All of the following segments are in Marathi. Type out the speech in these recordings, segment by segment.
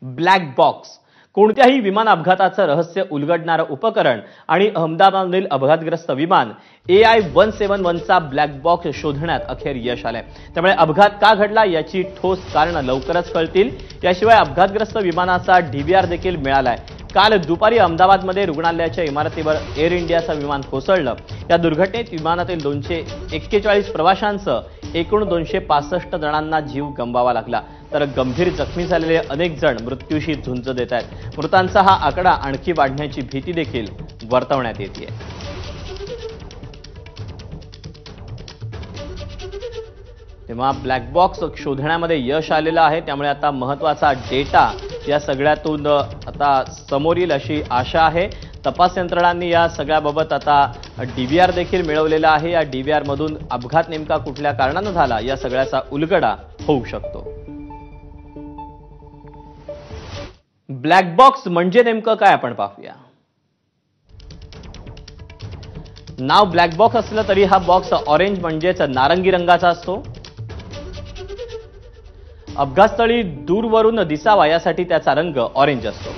ब्लॅक बॉक्स कोणत्याही विमान अपघाताचं रहस्य उलगडणारं उपकरण आणि अहमदाबादमधील अपघातग्रस्त विमान AI-171 चा ब्लॅक बॉक्स शोधण्यात अखेर यश आलंय। त्यामुळे अपघात का घडला याची ठोस कारणं लवकरच कळतील। याशिवाय अपघातग्रस्त विमानाचा DVR देखील मिळालाय। काल दुपारी अहमदाबादमध्ये रुग्णालयाच्या इमारतीवर एअर इंडियाचं विमान कोसळलं। या दुर्घटनेत विमानातील 241 प्रवाशांसह एकूण 265 जणांना जीव गमवावा लागला, तर गंभीर जखमी झालेले अनेक जण मृत्यूशी झुंज देत आहेत। मृतांचा हा आकडा आणखी वाढण्याची भीती देखील वर्तवण्यात येते। तेव्हा ब्लॅक बॉक्स शोधण्यामध्ये यश आलेलं आहे, त्यामुळे आता महत्त्वाचा डेटा या सगळ्यातून आता समोर येईल अशी आशा आहे। तपास यंत्रणांनी या सगळ्याबाबत आता DVR देखील मिळवलेला आहे। या DVR मधून अपघात नेमका कुठल्या कारणाने झाला या सगळ्याचा उलगडा होऊ शकतो। ब्लॅक बॉक्स म्हणजे नेमकं काय आपण पाहूया। नाव ब्लॅक बॉक्स असलं तरी हा बॉक्स ऑरेंज म्हणजेच नारंगी रंगाचा असतो। अपघातस्थळी दूरवरून दिसावा यासाठी त्याचा रंग ऑरेंज असतो।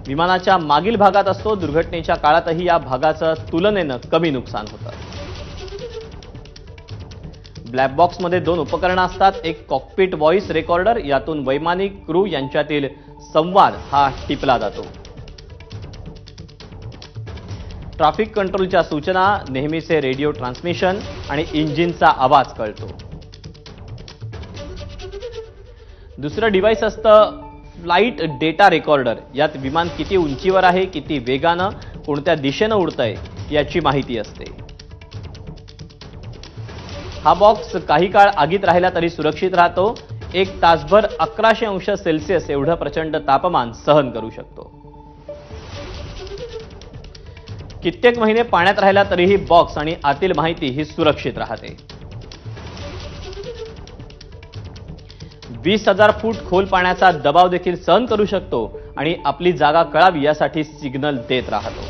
विमानाच्या मागील भागात असतो। दुर्घटनेच्या काळातही या भागाचं तुलनेने कमी नुकसान होतं। ब्लॅक बॉक्समध्ये 2 उपकरणं असतात। एक कॉकपिट व्हॉइस रेकॉर्डर, यातून वैमानिक क्रू यांच्यातील संवाद हा टिपला जातो। ट्रॅफिक कंट्रोलच्या सूचना, नेहमीचे रेडिओ ट्रान्समिशन आणि इंजिनचा आवाज कळतो। दुसरं डिव्हाइस असतं फ्लाइट डेटा रेकॉर्डर। यात विमान किती उंचीवर आहे, किती वेगानं, कोणत्या दिशेनं उडतंय याची माहिती असते। हा बॉक्स काही काळ आगीत राहिला तरी सुरक्षित राहतो। 1 तासभर 1100 अंश सेल्सिअस एवढं प्रचंड तापमान सहन करू शकतो। कित्येक महिने पाण्यात राहिला तरीही बॉक्स आणि आतील माहिती ही सुरक्षित राहते। 20,000 फूट खोल पाण्याचा दबाव देखील सहन करू शकतो आणि आपली जागा कळावी यासाठी सिग्नल देत राहतो।